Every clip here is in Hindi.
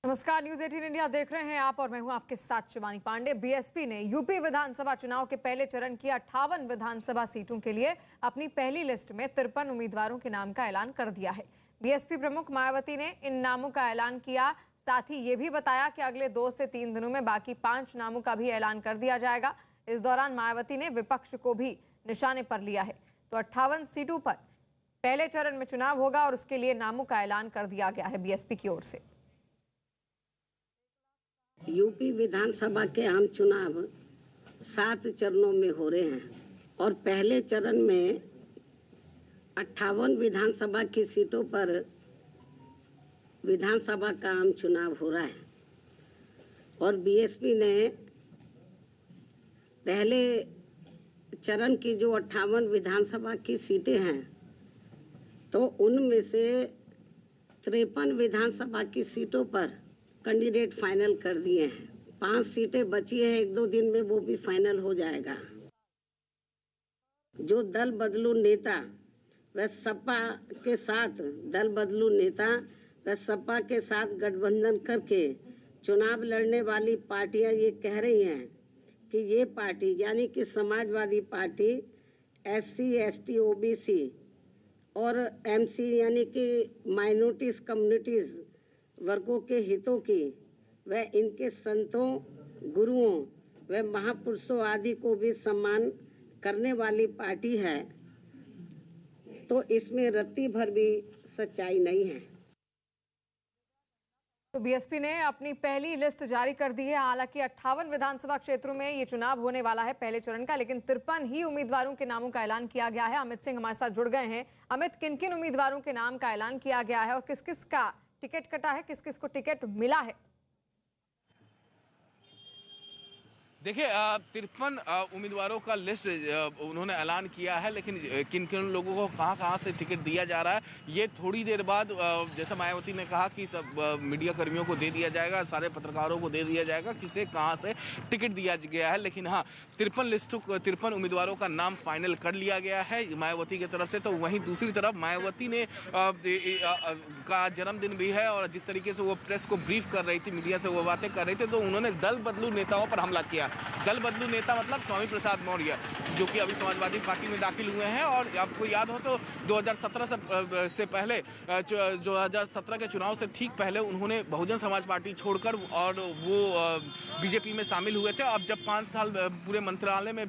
नमस्कार, न्यूज 18 इंडिया देख रहे हैं आप और मैं हूं आपके साथ शिवानी पांडे। बीएसपी ने यूपी विधानसभा चुनाव के पहले चरण की 58 विधानसभा सीटों के लिए अपनी पहली लिस्ट में 53 उम्मीदवारों के नाम का ऐलान कर दिया है। बीएसपी प्रमुख मायावती ने इन नामों का ऐलान किया, साथ ही ये भी बताया कि अगले 2 से 3 दिनों में बाकी 5 नामों का भी ऐलान कर दिया जाएगा। इस दौरान मायावती ने विपक्ष को भी निशाने पर लिया है। तो 58 सीटों पर पहले चरण में चुनाव होगा और उसके लिए नामों का ऐलान कर दिया गया है बीएसपी की ओर से। यूपी विधानसभा के आम चुनाव 7 चरणों में हो रहे हैं और पहले चरण में 58 विधानसभा की सीटों पर विधानसभा का आम चुनाव हो रहा है और बीएसपी ने पहले चरण की जो 58 विधानसभा की सीटें हैं तो उनमें से 53 विधानसभा की सीटों पर कैंडिडेट फाइनल कर दिए हैं। 5 सीटें बची हैं, 1-2 दिन में वो भी फाइनल हो जाएगा। जो दल बदलू नेता व सपा के साथ सपा के साथ गठबंधन करके चुनाव लड़ने वाली पार्टियां ये कह रही हैं कि ये पार्टी यानी कि Samajwadi party SC, ST, OBC और MC यानी कि माइनॉरिटीज कम्युनिटीज वर्गों के हितों की व इनके संतों, गुरुओं व महापुरुषों आदि को भी सम्मान करने वाली पार्टी है, तो इसमें रत्ती भर भी सच्चाई नहीं है। तो बीएसपी ने अपनी पहली लिस्ट जारी कर दी है। हालांकि 58 विधानसभा क्षेत्रों में ये चुनाव होने वाला है पहले चरण का, लेकिन 53 ही उम्मीदवारों के नामों का ऐलान किया गया है। अमित सिंह हमारे साथ जुड़ गए हैं। अमित, किन किन उम्मीदवारों के नाम का ऐलान किया गया है और किस किस का टिकट कटा है, किस किस को टिकट मिला है? देखिए, 53 उम्मीदवारों का लिस्ट उन्होंने ऐलान किया है, लेकिन किन किन लोगों को कहां से टिकट दिया जा रहा है ये थोड़ी देर बाद जैसा मायावती ने कहा कि सब मीडिया कर्मियों को दे दिया जाएगा, सारे पत्रकारों को दे दिया जाएगा किसे कहां से टिकट दिया गया है। लेकिन हाँ, 53 उम्मीदवारों का नाम फाइनल कर लिया गया है मायावती की तरफ से। तो वहीं दूसरी तरफ मायावती ने का जन्मदिन भी है और जिस तरीके से वो प्रेस को ब्रीफ कर रही थी, मीडिया से वो बातें कर रही थी, तो उन्होंने दल बदलू नेताओं पर हमला किया। दल बदलू नेता मतलब स्वामी प्रसाद मौर्य, जो कि अभी समाजवादी पार्टी में दाखिल हुए हैं। और आपको याद हो तो 2017 से पहले 2017 के चुनाव से ठीक पहले उन्होंने बहुजन समाज पार्टी छोड़कर और वो बीजेपी में शामिल हुए थे। अब जब 5 साल पूरे मंत्रालय में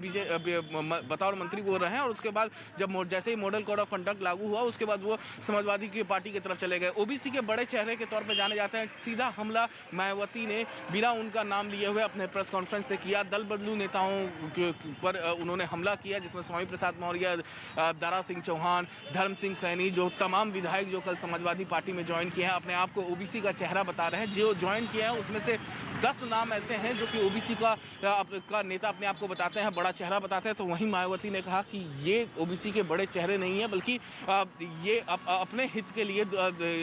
बतौर मंत्री वो रहे और उसके बाद जब जैसे ही मॉडल कोड ऑफ कंडक्ट लागू हुआ उसके बाद वो समाजवादी की पार्टी की तरफ चले गए। ओबीसी के बड़े चेहरे के तौर पर जाने जाते हैं। सीधा हमला मायावती ने बिना उनका नाम लिए हुए अपने प्रेस कॉन्फ्रेंस से किया। दल बदलू नेताओं पर उन्होंने हमला किया, जिसमें स्वामी प्रसाद मौर्य, दारा सिंह चौहान, धर्म सिंह सैनी, जो तमाम विधायक जो कल समाजवादी पार्टी में ज्वाइन किए हैं, अपने आप को ओबीसी का चेहरा बता रहे हैं। जो ज्वाइन किए हैं उसमें से 10 नाम ऐसे हैं जो कि ओबीसी का नेता अपने आप को बताते हैं, बड़ा चेहरा बताते हैं। तो वहीं मायावती ने कहा कि ये ओबीसी के बड़े चेहरे नहीं है, बल्कि ये अपने हित के लिए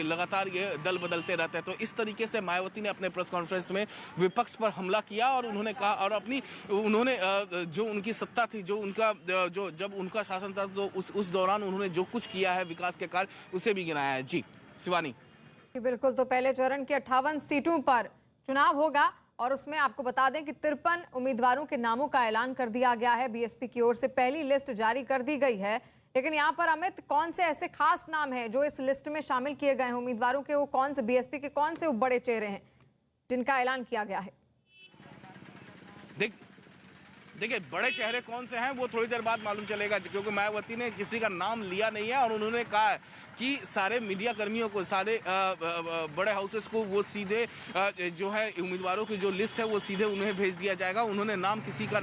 लगातार ये दल बदलते रहते हैं। तो इस तरीके से मायावती ने अपने प्रेस कॉन्फ्रेंस में विपक्ष पर हमला किया और उन्होंने कहा और उन्होंने जो उनकी सत्ता थी, जो उनका जो जब उनका शासन था, तो उस दौरान उन्होंने जो कुछ किया है विकास के कार्य, उसे भी गिनाया है। जी शिवानी। बिल्कुल, तो पहले चरण की 58 सीटों पर चुनाव होगा और उसमें आपको बता दें कि 53 उम्मीदवारों के नामों का ऐलान कर दिया गया है। बीएसपी की ओर से पहली लिस्ट जारी कर दी गई है। लेकिन यहाँ पर अमित, कौन से ऐसे खास नाम हैं जो इस लिस्ट में शामिल किए गए हैं उम्मीदवारों के? वो कौन से बीएसपी के कौन से वो बड़े चेहरे हैं जिनका ऐलान किया गया है? देखिए, बड़े चेहरे कौन से हैं वो थोड़ी देर बाद मालूम चलेगा, क्योंकि मायावती ने किसी का नाम लिया नहीं है और उन्होंने कहा है कि सारे मीडिया कर्मियों को, सारे बड़े हाउसेस को वो सीधे जो है उम्मीदवारों की जो लिस्ट है वो सीधे उन्हें भेज दिया जाएगा। उन्होंने नाम किसी का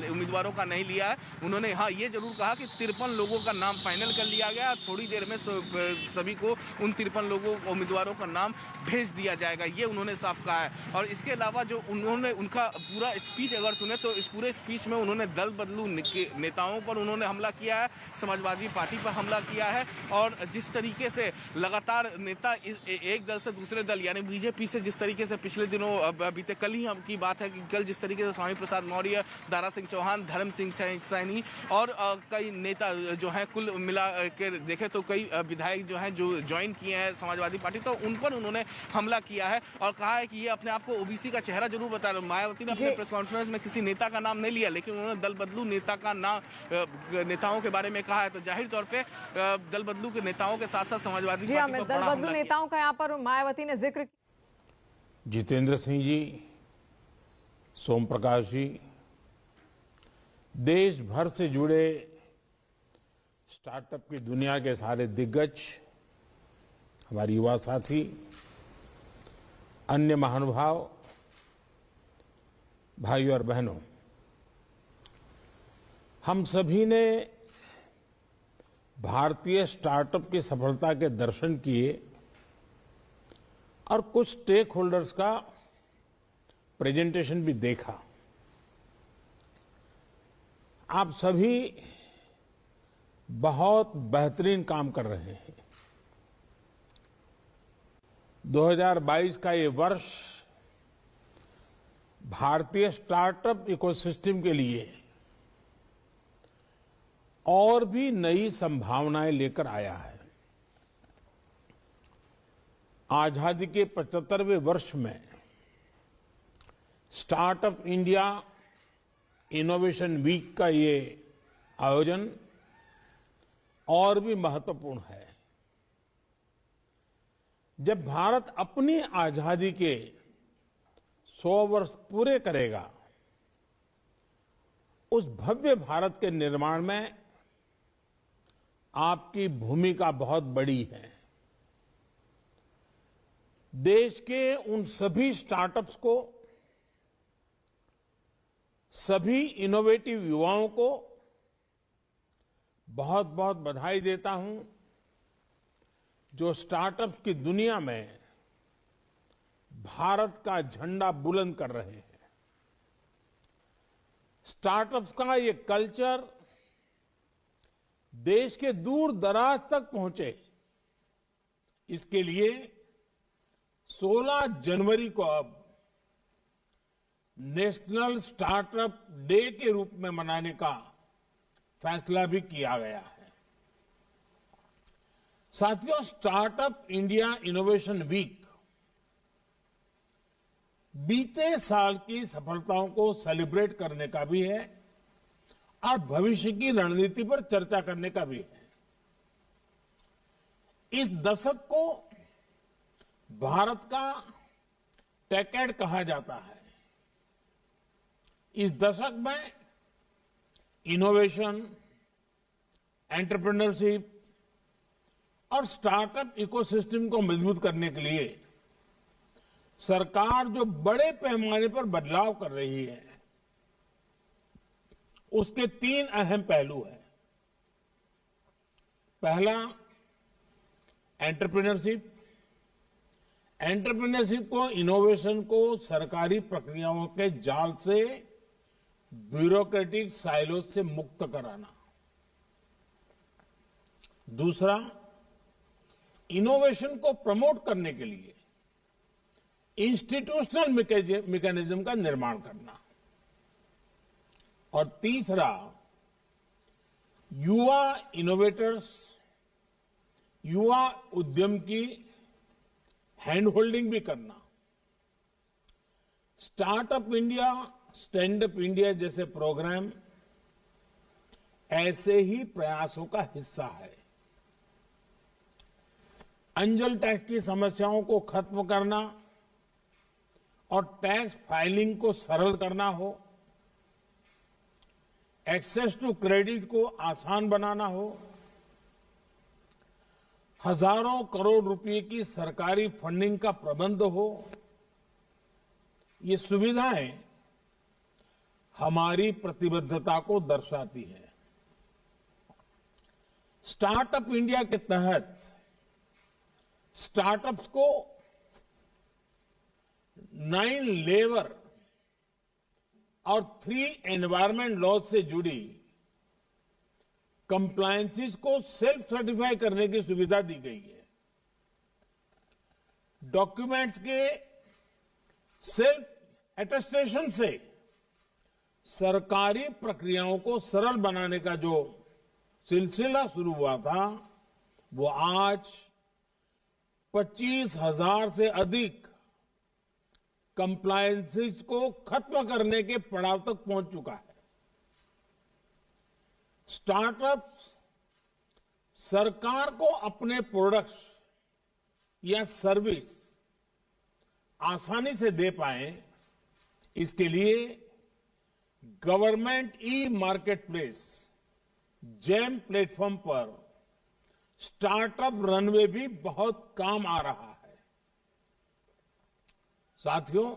उम्मीदवारों का नहीं लिया है। उन्होंने हाँ ये जरूर कहा कि 53 लोगों का नाम फाइनल कर लिया गया। थोड़ी देर में सभी को उन 53 लोगों उम्मीदवारों का नाम भेज दिया जाएगा, ये उन्होंने साफ कहा है। और इसके अलावा जो उन्होंने उनका पूरा स्पीच अगर सुने तो इस पूरे स्पीच बीच में उन्होंने दल बदलू नेताओं पर उन्होंने हमला किया है, समाजवादी पार्टी पर हमला किया है। और जिस तरीके से लगातार नेता एक दल से दूसरे दल यानी बीजेपी से जिस तरीके से पिछले दिनों बीते कल ही हम की बात है कि कल जिस तरीके से स्वामी प्रसाद मौर्य, दारा सिंह चौहान, धर्म सिंह सैनी और कई नेता जो हैं कुल मिला के देखे तो कई विधायक जो हैं जो ज्वाइन किए हैं समाजवादी पार्टी, तो उन पर उन्होंने हमला किया है और कहा है कि ये अपने आप को ओबीसी का चेहरा जरूर बता रहे। मायावती ने अपने प्रेस कॉन्फ्रेंस में किसी नेता का नाम नहीं लिया, लेकिन उन्होंने दल बदलू नेता का नाम नेताओं के बारे में कहा है। तो जाहिर तौर पे दल बदलू के नेताओं के साथ साथ समाजवादी पार्टी पर दल बदलू नेताओं का यहाँ पर मायावती ने जिक्र किया। जितेंद्र सिंह जी, सोम प्रकाश जी, देश भर से जुड़े स्टार्टअप की दुनिया के सारे दिग्गज, हमारे युवा साथी, अन्य महानुभाव, भाइयों और बहनों, हम सभी ने भारतीय स्टार्टअप की सफलता के दर्शन किए और कुछ स्टेक होल्डर्स का प्रेजेंटेशन भी देखा। आप सभी बहुत बेहतरीन काम कर रहे हैं। 2022 का ये वर्ष भारतीय स्टार्टअप इकोसिस्टम के लिए और भी नई संभावनाएं लेकर आया है। आजादी के 75वें वर्ष में स्टार्टअप इंडिया इनोवेशन वीक का ये आयोजन और भी महत्वपूर्ण है। जब भारत अपनी आजादी के 100 वर्ष पूरे करेगा, उस भव्य भारत के निर्माण में आपकी भूमिका बहुत बड़ी है। देश के उन सभी स्टार्टअप्स को, सभी इनोवेटिव युवाओं को बहुत बहुत बधाई देता हूं, जो स्टार्टअप्स की दुनिया में भारत का झंडा बुलंद कर रहे हैं। स्टार्टअप्स का ये कल्चर देश के दूर दराज तक पहुंचे, इसके लिए 16 जनवरी को अब नेशनल स्टार्टअप डे के रूप में मनाने का फैसला भी किया गया है। साथियों, स्टार्टअप इंडिया इनोवेशन वीक बीते साल की सफलताओं को सेलिब्रेट करने का भी है और भविष्य की रणनीति पर चर्चा करने का भी है। इस दशक को भारत का टेकेड कहा जाता है। इस दशक में इनोवेशन, एंटरप्रेन्योरशिप और स्टार्टअप इकोसिस्टम को मजबूत करने के लिए सरकार जो बड़े पैमाने पर बदलाव कर रही है, उसके 3 अहम पहलू हैं। पहला, एंटरप्रेन्योरशिप। एंटरप्रेन्योरशिप को, इनोवेशन को सरकारी प्रक्रियाओं के जाल से, ब्यूरोक्रेटिक साइलो से मुक्त कराना। दूसरा, इनोवेशन को प्रमोट करने के लिए इंस्टीट्यूशनल मैकेनिज्म का निर्माण करना। और तीसरा, युवा इनोवेटर्स, युवा उद्यम की हैंड होल्डिंग भी करना। Startup India, stand up India जैसे प्रोग्राम ऐसे ही प्रयासों का हिस्सा है। अंजल टैक्स की समस्याओं को खत्म करना और टैक्स फाइलिंग को सरल करना हो, एक्सेस टू क्रेडिट को आसान बनाना हो, हजारों करोड़ रुपए की सरकारी फंडिंग का प्रबंध हो, ये सुविधाएं हमारी प्रतिबद्धता को दर्शाती है। स्टार्टअप इंडिया के तहत स्टार्टअप्स को 9 लेवर और 3 एनवायरमेंट लॉज से जुड़ी कंप्लायंसेस को सेल्फ सर्टिफाई करने की सुविधा दी गई है। डॉक्यूमेंट्स के सेल्फ एटेस्टेशन से सरकारी प्रक्रियाओं को सरल बनाने का जो सिलसिला शुरू हुआ था, वो आज 25,000 से अधिक कंप्लायंसेस को खत्म करने के पड़ाव तक पहुंच चुका है। स्टार्टअप्स सरकार को अपने प्रोडक्ट्स या सर्विस आसानी से दे पाए, इसके लिए government e market place GeM platform पर स्टार्टअप रनवे भी बहुत काम आ रहा है। साथियों,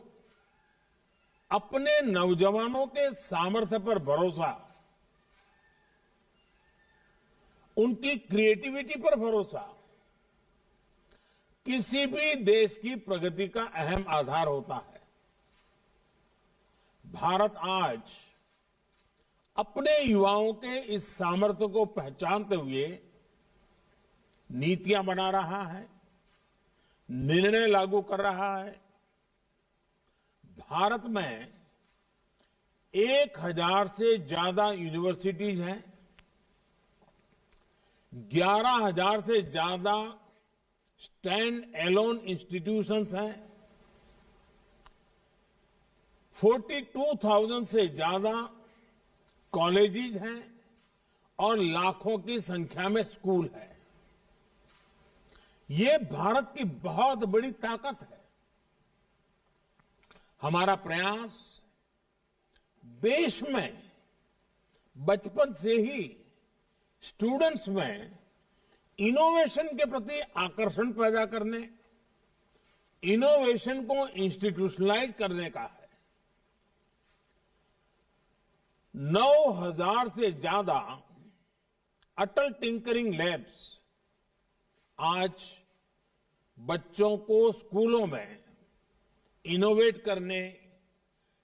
अपने नौजवानों के सामर्थ्य पर भरोसा, उनकी क्रिएटिविटी पर भरोसा किसी भी देश की प्रगति का अहम आधार होता है। भारत आज अपने युवाओं के इस सामर्थ्य को पहचानते हुए नीतियां बना रहा है, निर्णय लागू कर रहा है। भारत में 1,000 से ज्यादा यूनिवर्सिटीज हैं, 11,000 से ज्यादा स्टैंड एलोन इंस्टीट्यूशंस हैं, 42,000 से ज्यादा कॉलेजेस हैं और लाखों की संख्या में स्कूल है। ये भारत की बहुत बड़ी ताकत है। हमारा प्रयास देश में बचपन से ही स्टूडेंट्स में इनोवेशन के प्रति आकर्षण पैदा करने, इनोवेशन को इंस्टीट्यूशनलाइज करने का है। 9,000 से ज्यादा अटल टिंकरिंग लैब्स आज बच्चों को स्कूलों में इनोवेट करने,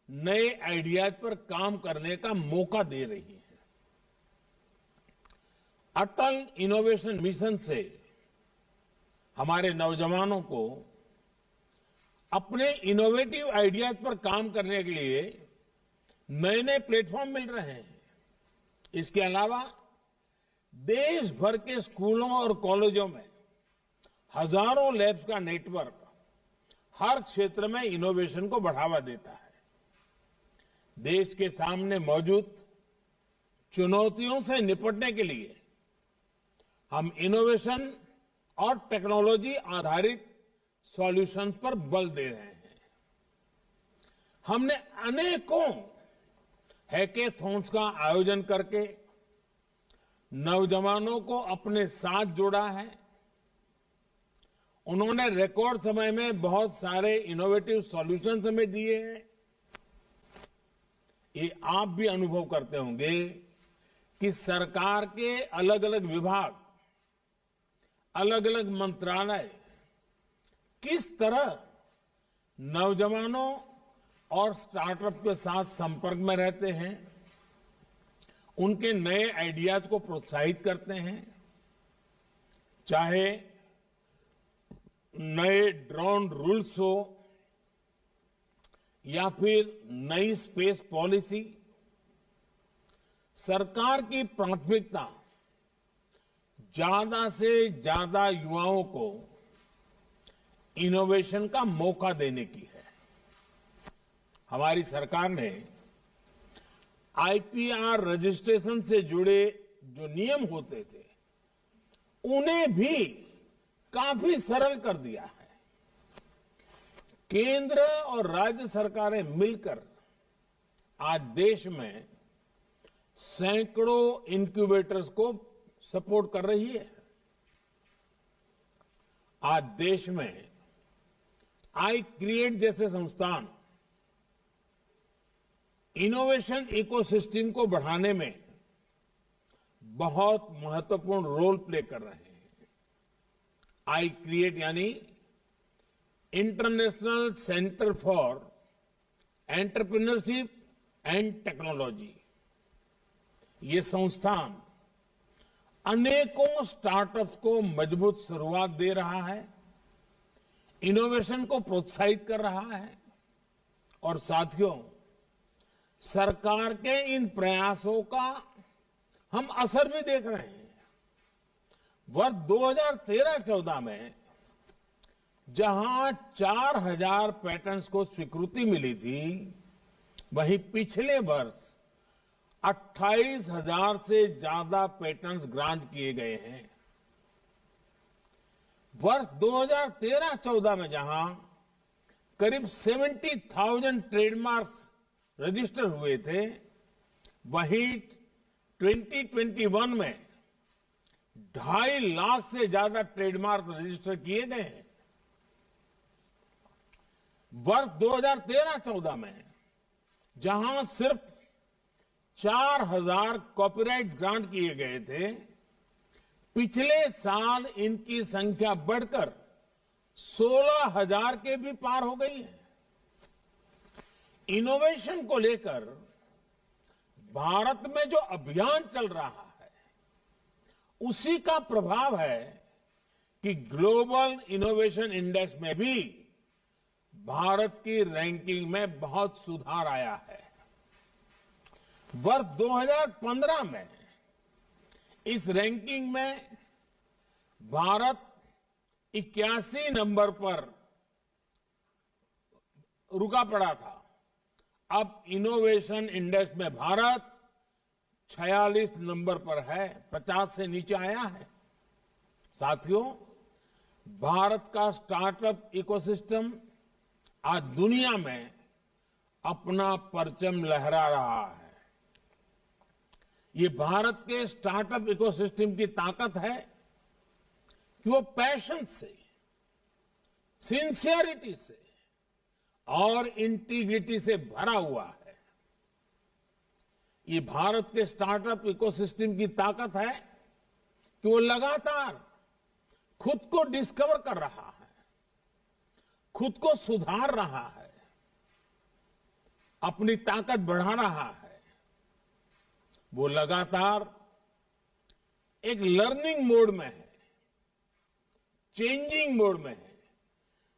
नए आइडियाज पर काम करने का मौका दे रही है। अटल इनोवेशन मिशन से हमारे नौजवानों को अपने इनोवेटिव आइडियाज पर काम करने के लिए नए नए प्लेटफॉर्म मिल रहे हैं। इसके अलावा देश भर के स्कूलों और कॉलेजों में हजारों लैब्स का नेटवर्क हर क्षेत्र में इनोवेशन को बढ़ावा देता है। देश के सामने मौजूद चुनौतियों से निपटने के लिए हम इनोवेशन और टेक्नोलॉजी आधारित सॉल्यूशंस पर बल दे रहे हैं। हमने अनेकों हैकेथॉन्स का आयोजन करके नौजवानों को अपने साथ जोड़ा है। उन्होंने रिकॉर्ड समय में बहुत सारे इनोवेटिव सॉल्यूशंस हमें दिए हैं। ये आप भी अनुभव करते होंगे कि सरकार के अलग अलग विभाग, अलग अलग मंत्रालय किस तरह नौजवानों और स्टार्टअप के साथ संपर्क में रहते हैं, उनके नए आइडियाज को प्रोत्साहित करते हैं। चाहे नए ड्रोन रूल्स हो या फिर नई स्पेस पॉलिसी, सरकार की प्राथमिकता ज्यादा से ज्यादा युवाओं को इनोवेशन का मौका देने की है। हमारी सरकार ने आईपीआर रजिस्ट्रेशन से जुड़े जो नियम होते थे, उन्हें भी काफी सरल कर दिया है। केंद्र और राज्य सरकारें मिलकर आज देश में सैकड़ों इनक्यूबेटर्स को सपोर्ट कर रही है। आज देश में आई क्रिएट जैसे संस्थान इनोवेशन इकोसिस्टम को बढ़ाने में बहुत महत्वपूर्ण रोल प्ले कर रहे हैं। आई क्रिएट यानी international centre for entrepreneurship and technology. ये संस्थान अनेकों स्टार्टअप्स को मजबूत शुरुआत दे रहा है, इनोवेशन को प्रोत्साहित कर रहा है और साथियों, सरकार के इन प्रयासों का हम असर भी देख रहे हैं। वर्ष 2013-14 में जहां 4000 पैटेंट्स को स्वीकृति मिली थी, वहीं पिछले वर्ष 28,000 से ज्यादा पेटेंट्स ग्रांट किए गए हैं। वर्ष 2013-14 में जहां करीब 70,000 ट्रेडमार्क्स रजिस्टर हुए थे, वहीं 2021 में 2.5 लाख से ज्यादा ट्रेडमार्क रजिस्टर किए गए हैं। वर्ष 2013-14 में जहां सिर्फ 4,000 कॉपीराइट ग्रांट किए गए थे, पिछले साल इनकी संख्या बढ़कर 16,000 के भी पार हो गई है। इनोवेशन को लेकर भारत में जो अभियान चल रहा है, उसी का प्रभाव है कि ग्लोबल इनोवेशन इंडेक्स में भी भारत की रैंकिंग में बहुत सुधार आया है। वर्ष 2015 में इस रैंकिंग में भारत 81 नंबर पर रुका पड़ा था। अब इनोवेशन इंडेक्स में भारत 46 नंबर पर है, 50 से नीचे आया है। साथियों, भारत का स्टार्टअप इकोसिस्टम आज दुनिया में अपना परचम लहरा रहा है। ये भारत के स्टार्टअप इकोसिस्टम की ताकत है कि वो पैशन से, सिंसियरिटी से और इंटीग्रिटी से भरा हुआ है। ये भारत के स्टार्टअप इकोसिस्टम की ताकत है कि वो लगातार खुद को डिस्कवर कर रहा है, खुद को सुधार रहा है, अपनी ताकत बढ़ा रहा है। वो लगातार एक लर्निंग मोड में है, चेंजिंग मोड में है,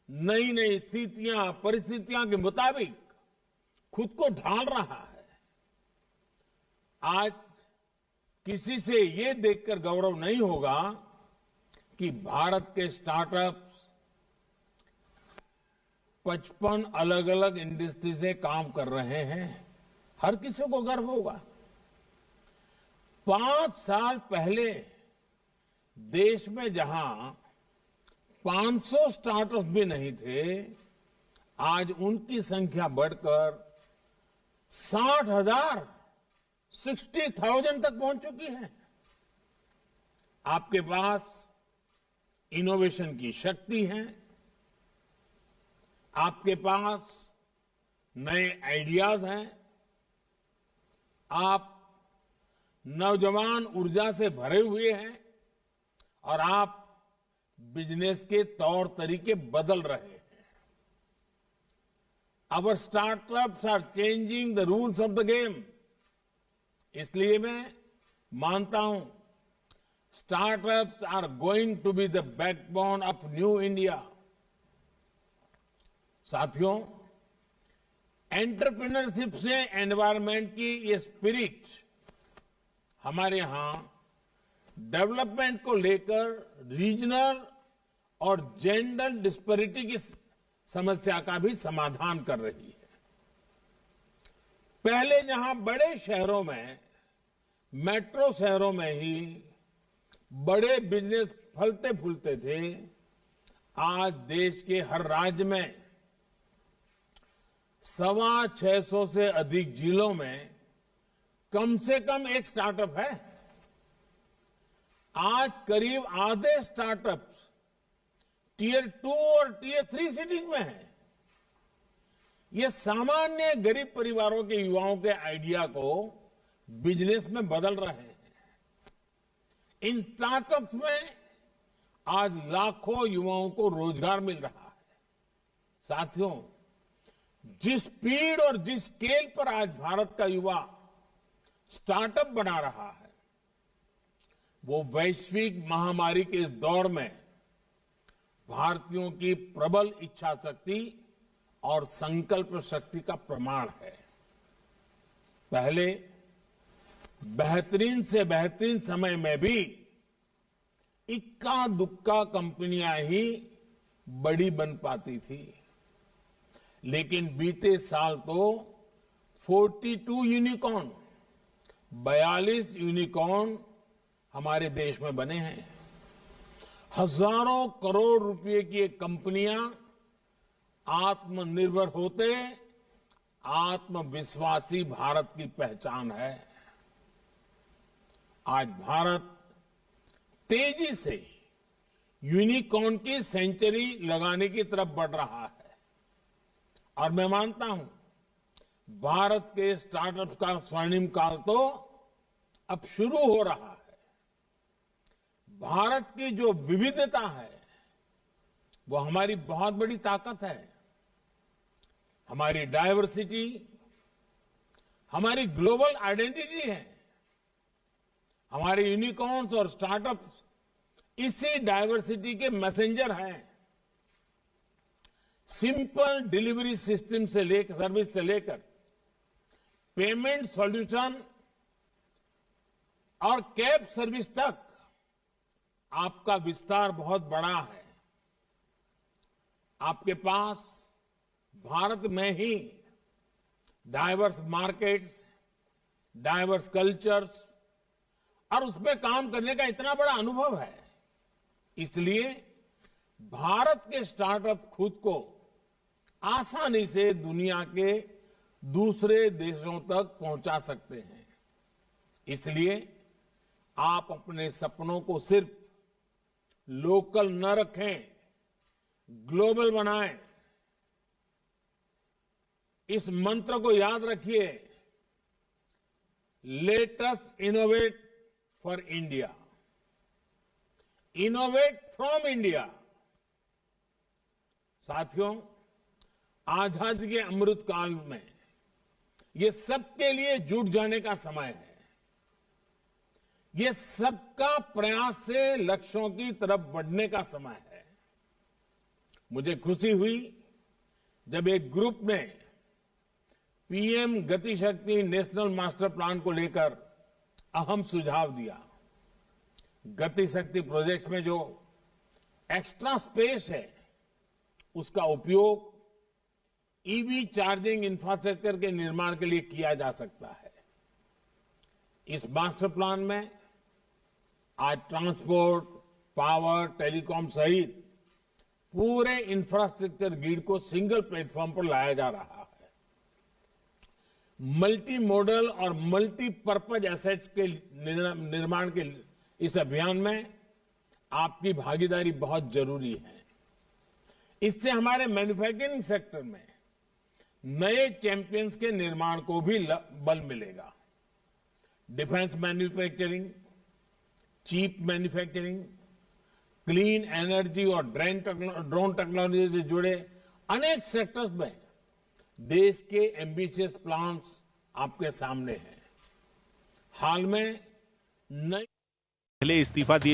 नई नई स्थितियां, परिस्थितियां के मुताबिक खुद को ढाल रहा है। आज किसी से ये देखकर गौरव नहीं होगा कि भारत के स्टार्टअप्स 55 अलग अलग इंडस्ट्री से काम कर रहे हैं। हर किसी को गर्व होगा। 5 साल पहले देश में जहां 500 स्टार्टअप भी नहीं थे, आज उनकी संख्या बढ़कर 60,000 60,000 तक पहुंच चुकी है। आपके पास इनोवेशन की शक्ति है, आपके पास नए आइडियाज हैं, आप नौजवान ऊर्जा से भरे हुए हैं और आप बिजनेस के तौर तरीके बदल रहे हैं। Our startups are changing the rules of the game. इसलिए मैं मानता हूं, startups are going to be the backbone of new India. साथियों, एंटरप्रेन्योरशिप से एनवायरनमेंट की ये स्पिरिट हमारे यहां डेवलपमेंट को लेकर रीजनल और जेंडर डिस्पैरिटी की समस्या का भी समाधान कर रही है। पहले जहां बड़े शहरों में, मेट्रो शहरों में ही बड़े बिजनेस फलते फूलते थे, आज देश के हर राज्य में 625 से अधिक जिलों में कम से कम एक स्टार्टअप है। आज करीब आधे स्टार्टअप्स टियर 2 और टियर 3 सिटीज में है। ये सामान्य गरीब परिवारों के युवाओं के आइडिया को बिजनेस में बदल रहे हैं। इन स्टार्टअप्स में आज लाखों युवाओं को रोजगार मिल रहा है। साथियों, जिस स्पीड और जिस स्केल पर आज भारत का युवा स्टार्टअप बना रहा है, वो वैश्विक महामारी के इस दौर में भारतीयों की प्रबल इच्छा शक्ति और संकल्प शक्ति का प्रमाण है। पहले बेहतरीन से बेहतरीन समय में भी इक्का दुक्का कंपनियां ही बड़ी बन पाती थी, लेकिन बीते साल तो 42 यूनिकॉर्न 42 यूनिकॉर्न हमारे देश में बने हैं। हजारों करोड़ रुपए की ये कंपनियां आत्मनिर्भर होते आत्मविश्वासी भारत की पहचान है। आज भारत तेजी से यूनिकॉर्न की सेंचुरी लगाने की तरफ बढ़ रहा है और मैं मानता हूं भारत के स्टार्टअप का स्वर्णिम काल तो अब शुरू हो रहा है। भारत की जो विविधता है वो हमारी बहुत बड़ी ताकत है। हमारी डायवर्सिटी हमारी ग्लोबल आइडेंटिटी है। हमारे यूनिकॉर्न्स और स्टार्टअप्स इसी डायवर्सिटी के मैसेंजर हैं। सिंपल डिलीवरी सिस्टम से लेकर सर्विस से लेकर पेमेंट सॉल्यूशन और कैब सर्विस तक आपका विस्तार बहुत बड़ा है। आपके पास भारत में ही डाइवर्स मार्केट्स, डाइवर्स कल्चर्स और उसमें काम करने का इतना बड़ा अनुभव है। इसलिए भारत के स्टार्टअप खुद को आसानी से दुनिया के दूसरे देशों तक पहुंचा सकते हैं। इसलिए आप अपने सपनों को सिर्फ लोकल न रखें, ग्लोबल बनाएं। इस मंत्र को याद रखिए, let us innovate for India, innovate from India. साथियों, आजादी के अमृत काल में ये सबके लिए जुट जाने का समय है। ये सबका प्रयास से लक्ष्यों की तरफ बढ़ने का समय है। मुझे खुशी हुई जब एक ग्रुप ने पीएम गति शक्ति नेशनल मास्टर प्लान को लेकर अहम सुझाव दिया। गति शक्ति प्रोजेक्ट में जो एक्स्ट्रा स्पेस है उसका उपयोग ईवी चार्जिंग इंफ्रास्ट्रक्चर के निर्माण के लिए किया जा सकता है। इस मास्टर प्लान में आज ट्रांसपोर्ट, पावर, टेलीकॉम सहित पूरे इंफ्रास्ट्रक्चर ग्रिड को सिंगल प्लेटफॉर्म पर लाया जा रहा है। मल्टी मॉडल और मल्टीपर्पज एसेट्स के निर्माण के इस अभियान में आपकी भागीदारी बहुत जरूरी है। इससे हमारे मैन्युफैक्चरिंग सेक्टर में नए चैंपियंस के निर्माण को भी बल मिलेगा। Defence manufacturing, cheap manufacturing, clean energy और ड्रोन टेक्नोलॉजी से जुड़े अनेक सेक्टर्स में देश के एम्बिशियस प्लान्स आपके सामने हैं। हाल में नई पहले इस्तीफा दिए